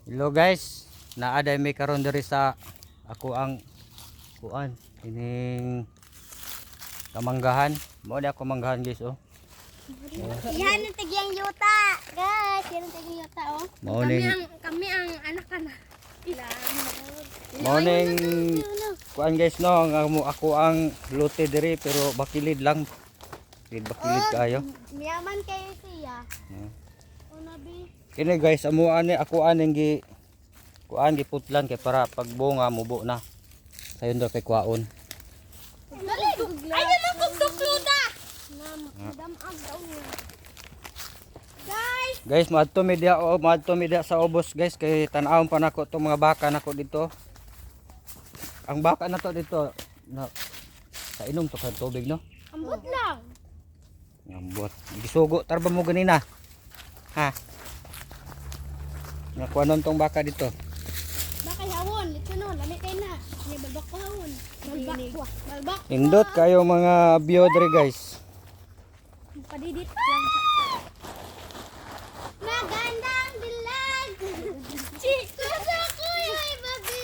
Hello guys, naaday may karon diri sa ako ang kuan ining kamanggahan. Mao di ako manggahan guys oh. Yan ang tigyang yuta. Guys, yan ang tigyang yuta oh. Kami ang anak ka na. Morning kuan guys no, ako ang lote diri pero bakilid lang. Bakilid kayo. Miyaman kayo siya. Unabi. Kini guys, amo ani ako aning gi kuan giputlan kay para pag bunga mubo na. Sayon daw kay kuaon. Ay, namuktok luta! Damag daw niya. Guys, Guys, maadto mi dia sa ubos guys kay tan-awon pa nako tong mga baka nako dito. Ang baka na to dito na sa inom to ka tubig no. ambot lang. Ngambot. Gisugo tarba mo ganina. Ha. Nakuha nun tong baka dito. Baka hawon, ito no, lami kay na. Ni balbak ko hawon. Balbak. Indot kayo mga biodre guys. Padidit lang. Magandang dilag. Chika sa kuya baby.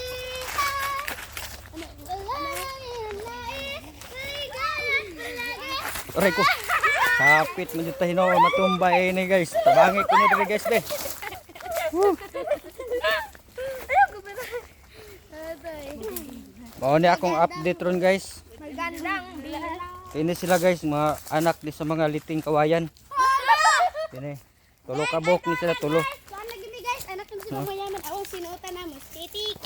Aray ko. Kapit man dito hino matumbay ni guys. Tabangi ko ni diri guys be. Mao ni akong update ron guys. Magandang dilag. Ini sila guys, mga anak ni sa mga liting kawayan. Kini. Tulo kabok ni sila tulo. Kuan lagi ni guys, anak ng sila mayaman. Aw sinuotan namo, estetik.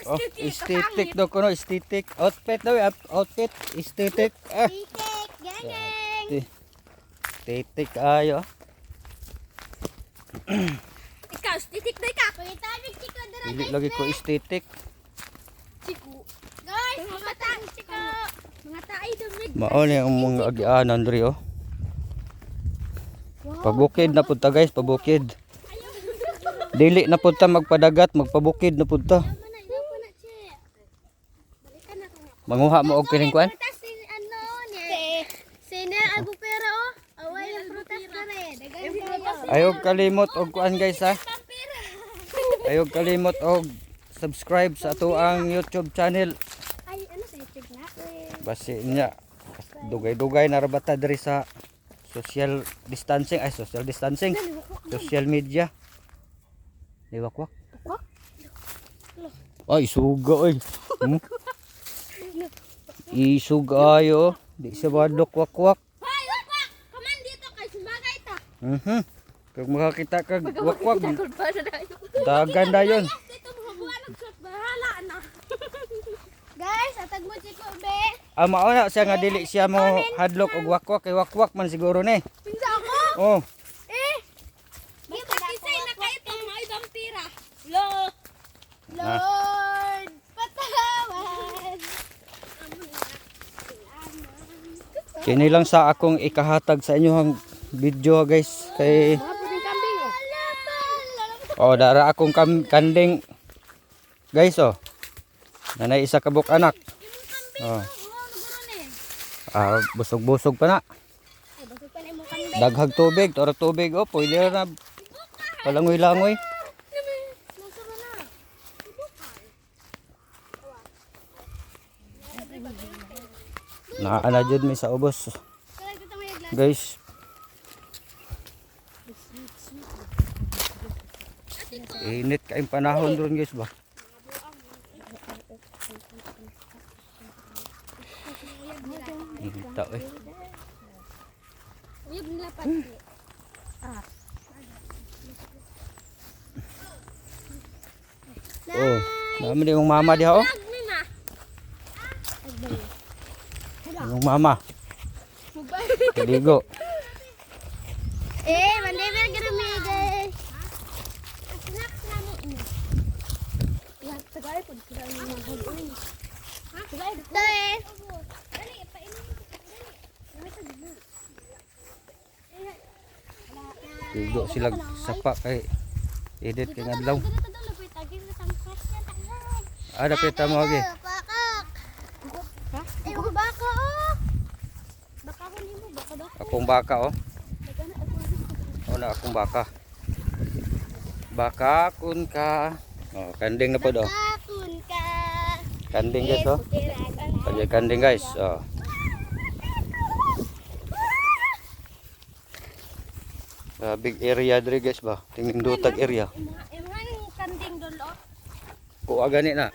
Oh, aesthetic daw ko no, aesthetic. Outfit daw, outfit, aesthetic. Ah, Estetik, gangeng. aesthetic ayo. Ikaw, stitik na ka. Kuya tabig chiko dira Dili guys. lagi ko aesthetic. Guys, mga tang chiko. Mga taay dumig. Mao ni ang mga agianan diri oh. Pabukid na punta guys, pabukid. Dili na punta magpadagat, magpabukid na punta. Manguha mo og kining kuan? Prutas si ano ni. Sina ago pera oh. Away ang prutas na rin. Dagan siya. Ayog kalimot og kuan guys ha. Ayog kalimot og subscribe sa ato ang YouTube channel. Ay, ano sa YouTube na? Basi niya dugay-dugay na rabata diri sa social distancing, social media. Liwakwak. Ay suga oy. Isuga ayo, di sa badok wakwak. Hoy, wakwak! Kaman dito kay sumagay ta. Kag makakita kag wakwak, Pa na dayo. dagan dayon. Dito mga buwan nagsuot bahala na. Guys, atag mo chiko be. Mao na siya nga dili siya mo hadlok og wakwak kay wakwak man siguro ni. Pinsa ako. Oh, Dito kisay na kayo itong mga vampira. Lo. Lord, patawad. kini lang sa akong ikahatag sa inyo ang video guys kay dara akong kanding guys oh. Nanay isa kabuk anak. Oh. Busog-busog pa na. Daghag tubig, toro tubig oh, pwede na palangoy-langoy. Naana jud mi sa ubos. Guys. Init kaayong panahon doon guys ba. Inita eh. Uyab nila pa. Oh, naman yung mama diha oh. Nina. Yung mama. Kaligo. Mandi ba grami guys? Snack na mo. Ya, tagay pud sila ni mga hagin. Ha? Tagay. Kaligo sila sapa kay edit kay ngadlaw. Dapat mo agi. Bakak. Ha? Baka oh. Baka ko nimo baka daw. Akong baka oh. Wala akong baka. Bakakon ka. Oh, kanding na po do. Bakun ka. Kanding guys oh. Pwede kanding guys. Oh. Big area diri guys ba. Tingning dutag area. Imhan kanding dolo. Kuha gani na.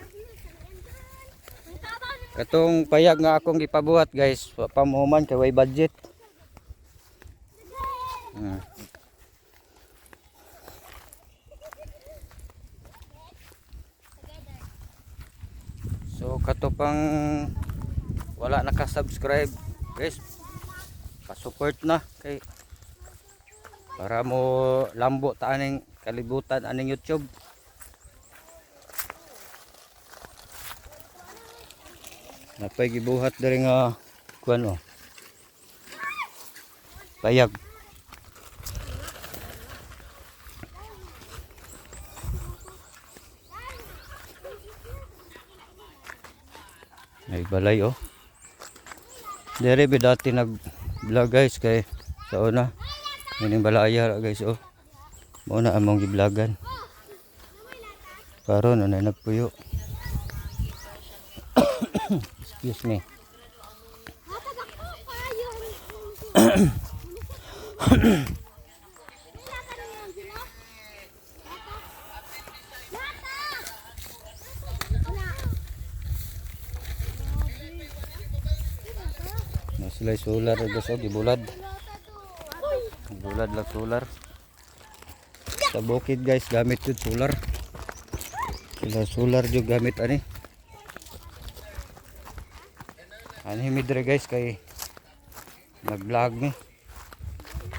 Katong payag nga akong ipabuhat guys, pamuman kay way budget. So kato pang wala naka-subscribe guys, pa-support na kay para mo lambo ta aning kalibutan aning YouTube. Napay gibuhat diri nga kuan oh. Payag. May balay oh. Dere bi dati nag-vlog guys kay sa una. Ining balaya guys oh. Mao na among giblogan. Karon na nagpuyo. Excuse me. Nasilay solar guys oh, gibulad. Gibulad lang solar. Sa bukid guys gamit jud solar. Sila solar jud gamit ani. Ani midre guys kay nag-vlog ni.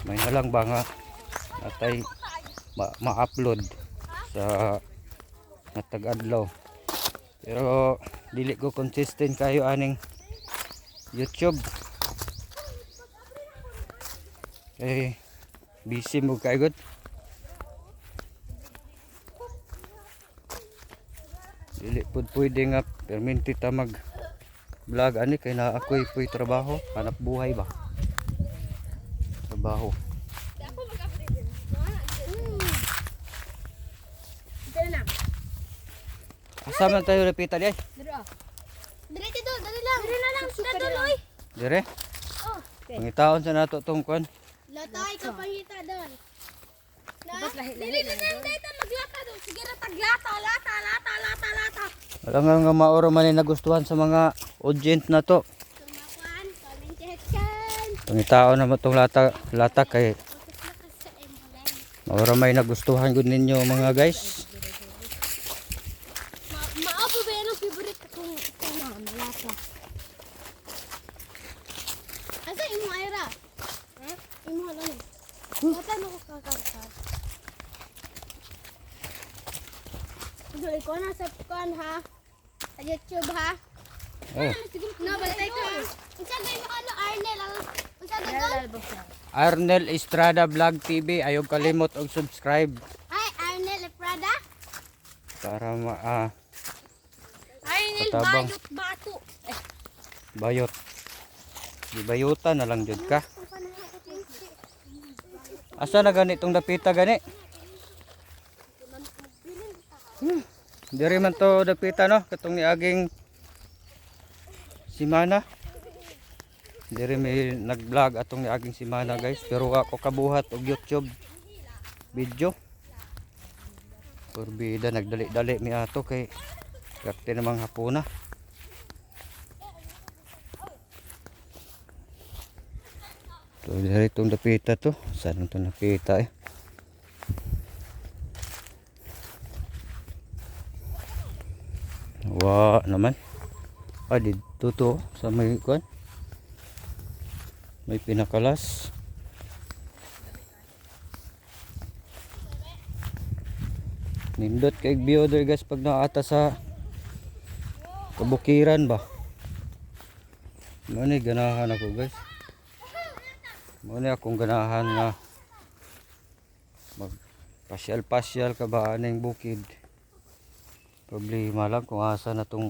May halang ba nga natay ma-upload sa natag-adlaw. Pero dili ko consistent kayo aning YouTube. Busy mo kay gud. Dili pud pwede nga perminti ta mag vlog ani kay na ako'y puy trabaho, hanap buhay ba. Trabaho. Asa man tayo repita di ay? Diretso doon, dali lang. Dali na lang, daduloy. Dire? Oh. Pangitaon sa nato tong kuan. Latay ka pangita doon. Dili na lang dito maglata do. Sige na taglata, lata. Alam nga maoro man ni nagustuhan sa mga audience na to. Tumakuan, pamintihkan. Pangitaon na mo tong lata kay maoro may nagustuhan gud ninyo mga guys. Maapo ba yan ang favorite kong malata? Asa imo Ira? Imo lang. Lata mo ko kakanta. Ikaw na sa kuan ha? Sa YouTube ha? Oh. No, bantay ko. Unsa gay mo ano Arnel? Unsa gay? Arnel Estrada Vlog TV, ayog kalimot og subscribe Ay, Arnel Prada? para Ay nil Patabang. bayot bato. bayot. Di bayutan na lang jud ka. Asa na gani tong dapita gani? Diri man to dapita no, katong niaging simana. Diri may nag-vlog atong niaging simana guys, pero ako kabuhat og YouTube video. Purbida nagdali-dali mi ato kay karte namang hapuna. To diri tong dapita to, saan to napita eh. Wa naman. Dito to sa may kuan. May pinakalas. Nindot kay view der guys pag naata sa kabukiran ba. Mani ganahan ako guys. Mani akong ganahan nga mag pasyal ka ba aning bukid. Problema lang kung asa na tong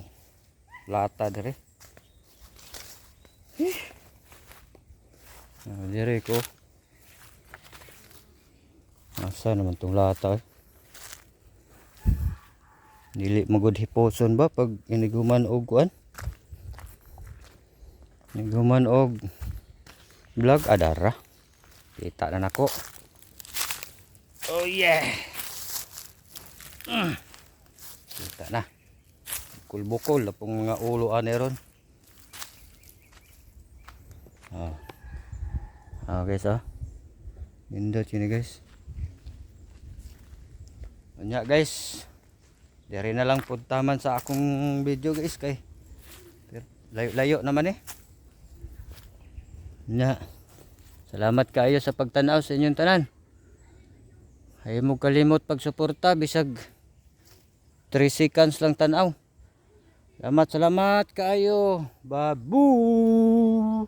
lata dire. Dire ko. Asa naman tong lata eh. Dili magud hiposon ba pag iniguman og kuan? Iniguman og vlog adara. Kita na nako. Oh yeah. Kita na. Bukol-bukol na pong mga ulo ani ron. Guys Nindot yun guys. Nya guys. Dari na lang puntaman sa akong video guys kay layo-layo naman Nya. Salamat kaayo sa pagtanaw sa inyong tanan. Ayaw mo kalimot pagsuporta bisag 3 seconds lang tanaw. Salamat kaayo. Babu.